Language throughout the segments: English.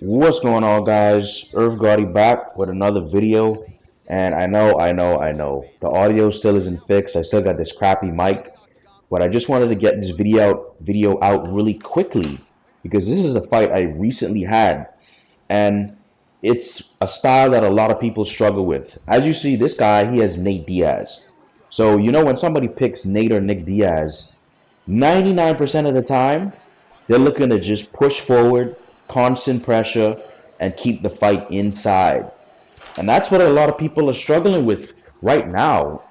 What's going on, guys? Irv Gotti back with another video. And I know, the audio still isn't fixed. I still got this crappy mic, but I just wanted to get this video out really quickly because this is a fight I recently had, and it's a style that a lot of people struggle with. As you see, this guy, he has Nate Diaz. So when somebody picks Nate or Nick Diaz, 99% of the time, they're looking to just push forward, constant pressure, and keep the fight inside. And that's what a lot of people are struggling with right now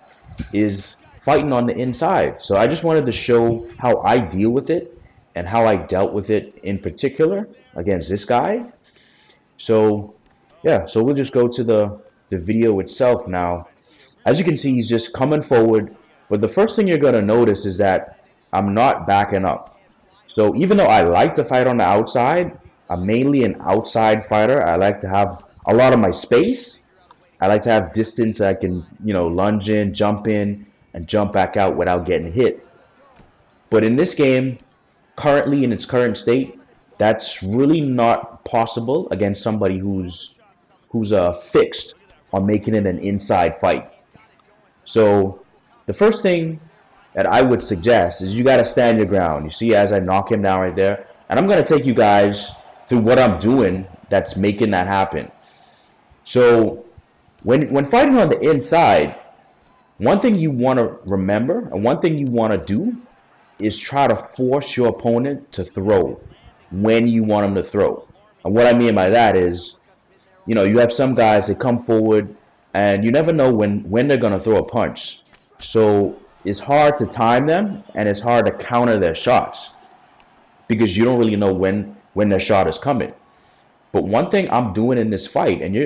is fighting on the inside. So I just wanted to show how I deal with it and how I dealt with it in particular against this guy. So yeah, so we'll just go to the video itself now. As you can see, he's just coming forward. But the first thing you're going to notice is that I'm not backing up. So even though I like to fight on the outside, I'm mainly an outside fighter. I like to have a lot of my space. I like to have distance I can, lunge in, and jump back out without getting hit. But in this game, currently in its current state, that's really not possible against somebody who's fixed on making it an inside fight. So the first thing that I would suggest is you got to stand your ground. You see, as I knock him down right there, and I'm gonna take you guys through what I'm doing that's making that happen. So when fighting on the inside, one thing you want to remember and one thing you want to do is try to force your opponent to throw when you want them to throw. And what I mean by that is, you have some guys that come forward and you never know when they're going to throw a punch. So it's hard to time them and it's hard to counter their shots because you don't really know when their shot is coming. But one thing I'm doing in this fight, and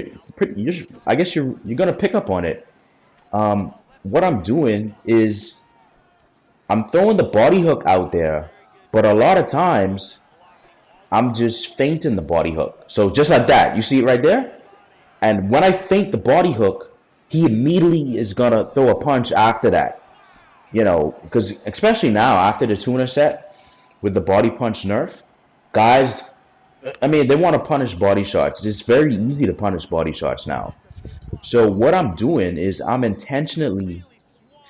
I guess you're gonna pick up on it. What I'm doing is I'm throwing the body hook out there, but a lot of times I'm just feinting the body hook. So just like that, you see it right there. And when I feint the body hook, he immediately is gonna throw a punch after that. Because especially now after the tuna set with the body punch nerf, guys, I mean, they want to punish body shots. It's very easy to punish body shots now. So what I'm doing is I'm intentionally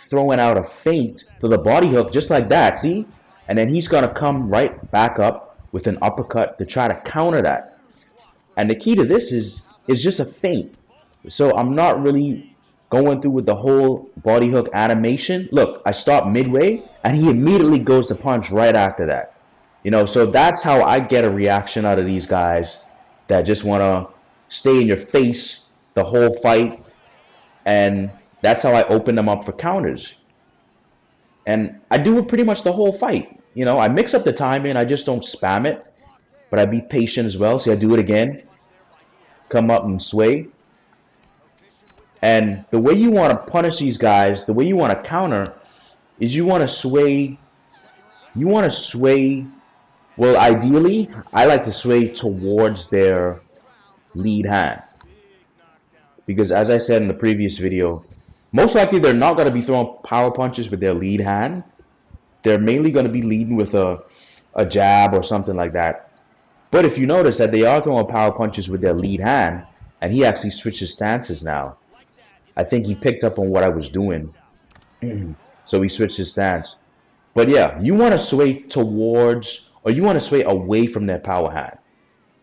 throwing out a feint to the body hook just like that, see? And then he's gonna come right back up with an uppercut to try to counter that. And the key to this is just a feint. So I'm not really going through with the whole body hook animation. Look, I stop midway and he immediately goes to punch right after that. So that's how I get a reaction out of these guys that just want to stay in your face the whole fight. And that's how I open them up for counters. And I do it pretty much the whole fight. I mix up the timing. I just don't spam it. But I be patient as well. See, I do it again. Come up and sway. And the way you want to punish these guys, the way you want to counter, is you want to sway. You want to sway. Well, ideally, I like to sway towards their lead hand. Because as I said in the previous video, most likely they're not going to be throwing power punches with their lead hand. They're mainly going to be leading with a jab or something like that. But if you notice that they are throwing power punches with their lead hand, and he actually switches stances now. I think he picked up on what I was doing. So he switched his stance. But yeah, you want to sway towards, or you want to sway away from their power hand.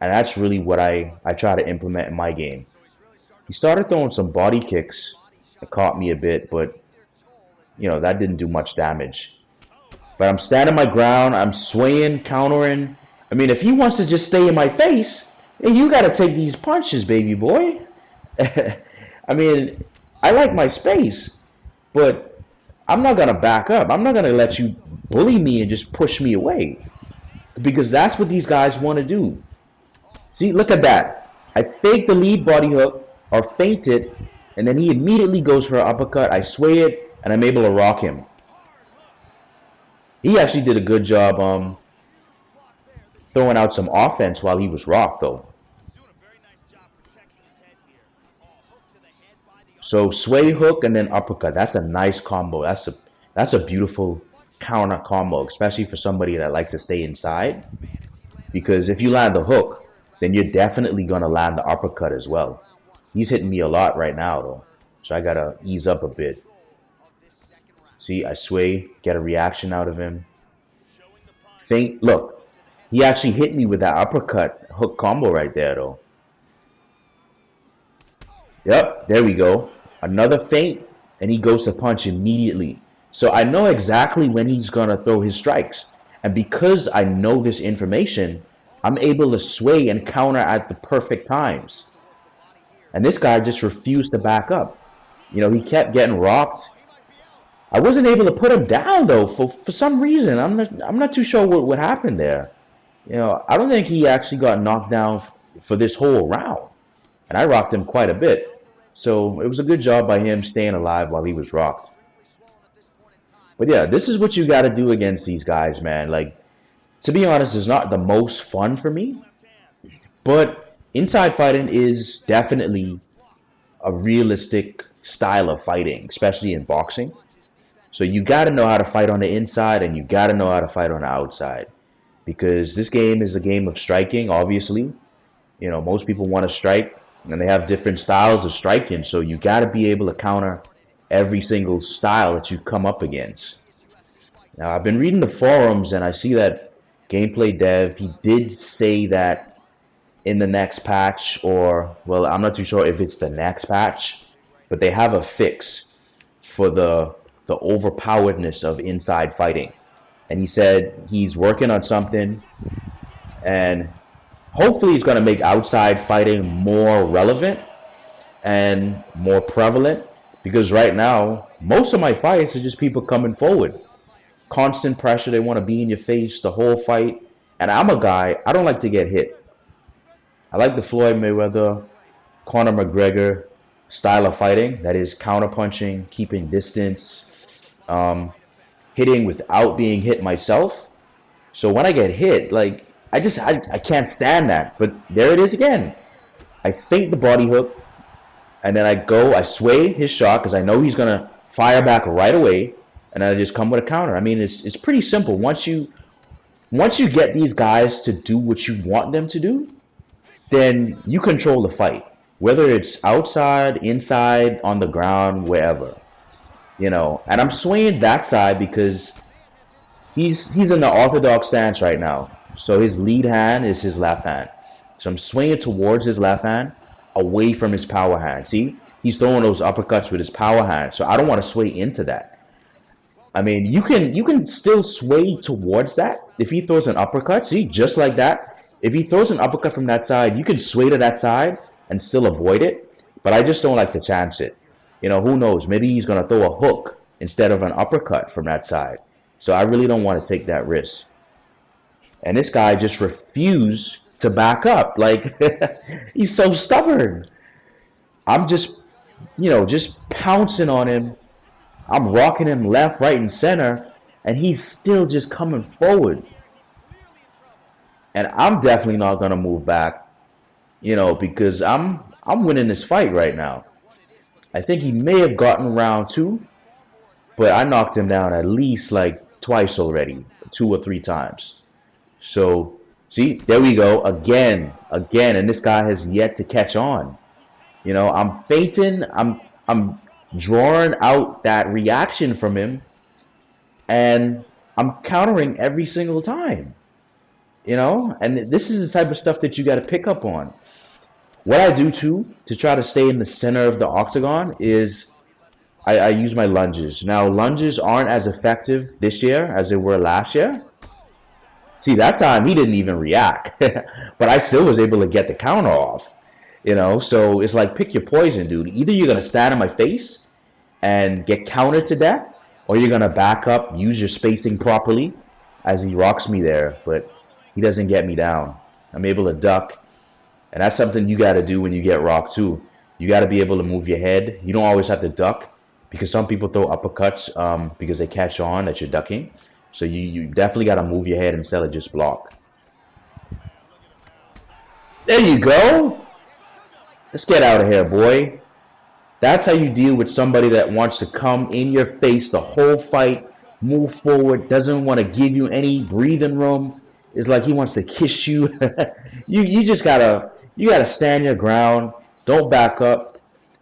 And that's really what I try to implement in my game. He started throwing some body kicks. It caught me a bit, but, that didn't do much damage. But I'm standing my ground. I'm swaying, countering. I mean, if he wants to just stay in my face, then you got to take these punches, baby boy. I mean, I like my space, but I'm not going to back up. I'm not going to let you bully me and just push me away. Because that's what these guys want to do. See, look at that. I fake the lead body hook or feint it, and then he immediately goes for an uppercut. I sway it, and I'm able to rock him. He actually did a good job throwing out some offense while he was rocked, though. So sway hook and then uppercut. That's a nice combo. That's a beautiful counter combo, especially for somebody that likes to stay inside. Because if you land the hook, then you're definitely gonna land the uppercut as well. He's hitting me a lot right now though, so I gotta ease up a bit. See, I sway, get a reaction out of him. Think, look, he actually hit me with that uppercut hook combo right there though. Yep, there we go. Another feint, and he goes to punch immediately. So I know exactly when he's gonna throw his strikes. And because I know this information, I'm able to sway and counter at the perfect times. And this guy just refused to back up. You know, he kept getting rocked. I wasn't able to put him down though for some reason. I'm not too sure what happened there. You know, I don't think he actually got knocked down for this whole round. And I rocked him quite a bit. So it was a good job by him staying alive while he was rocked. But yeah, this is what you got to do against these guys, man. Like, to be honest, it's not the most fun for me. But inside fighting is definitely a realistic style of fighting, especially in boxing. So you got to know how to fight on the inside and you got to know how to fight on the outside. Because this game is a game of striking, obviously. You know, most people want to strike and they have different styles of striking. So you got to be able to counter every single style that you come up against. Now, I've been reading the forums and I see that Gameplay Dev, he did say that in the next patch, or, well, I'm not too sure if it's the next patch, but they have a fix for the overpoweredness of inside fighting. And he said he's working on something, and hopefully he's going to make outside fighting more relevant and more prevalent, because right now most of my fights are just people coming forward, constant pressure, they want to be in your face the whole fight. And I'm a guy, I don't like to get hit. I like the Floyd Mayweather, Conor McGregor style of fighting, that is counterpunching, keeping distance, hitting without being hit myself. So when I get hit, like, I can't stand that. But there it is again. I feint the body hook, and then I sway his shot because I know he's gonna fire back right away, and I just come with a counter. I mean, it's pretty simple. Once you get these guys to do what you want them to do, then you control the fight. Whether it's outside, inside, on the ground, wherever. You know, and I'm swaying that side because he's in the orthodox stance right now. So his lead hand is his left hand. So I'm swinging towards his left hand, away from his power hand. See, he's throwing those uppercuts with his power hand. So I don't want to sway into that. I mean, you can still sway towards that if he throws an uppercut. See, just like that. If he throws an uppercut from that side, you can sway to that side and still avoid it. But I just don't like to chance it. You know, who knows? Maybe he's going to throw a hook instead of an uppercut from that side. So I really don't want to take that risk. And this guy just refused to back up. Like, he's so stubborn. I'm just, you know, just pouncing on him. I'm rocking him left, right, and center. And he's still just coming forward. And I'm definitely not going to move back, you know, because I'm winning this fight right now. I think he may have gotten round 2, but I knocked him down at least like twice already, 2 or 3 times. So, see, there we go, again, and this guy has yet to catch on. You know, I'm feinting, I'm drawing out that reaction from him, and I'm countering every single time. You know, and this is the type of stuff that you got to pick up on. What I do too, to try to stay in the center of the octagon, is I use my lunges. Now, lunges aren't as effective this year as they were last year. See, that time he didn't even react. But I still was able to get the counter off. You know, so it's like, pick your poison, dude. Either you're going to stand in my face and get countered to death, or you're going to back up, use your spacing properly, as he rocks me there. But he doesn't get me down. I'm able to duck. And that's something you got to do when you get rocked too. You got to be able to move your head. You don't always have to duck, because some people throw uppercuts because they catch on that you're ducking. So you definitely got to move your head instead of just block. There you go. Let's get out of here, boy. That's how you deal with somebody that wants to come in your face the whole fight, move forward, doesn't want to give you any breathing room. It's like he wants to kiss you. You gotta stand your ground. Don't back up.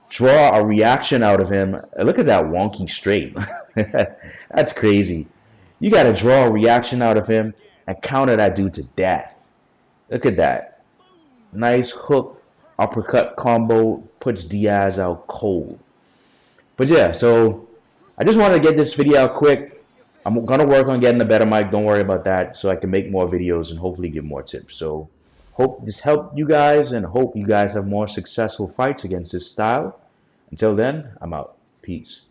Draw a reaction out of him. Look at that wonky straight. That's crazy. You gotta draw a reaction out of him and counter that dude to death. Look at that. Nice hook uppercut combo puts Diaz out cold. But yeah, so I just wanted to get this video out quick. I'm gonna work on getting a better mic. Don't worry about that, so I can make more videos and hopefully get more tips. So hope this helped you guys, and hope you guys have more successful fights against this style. Until then, I'm out. Peace.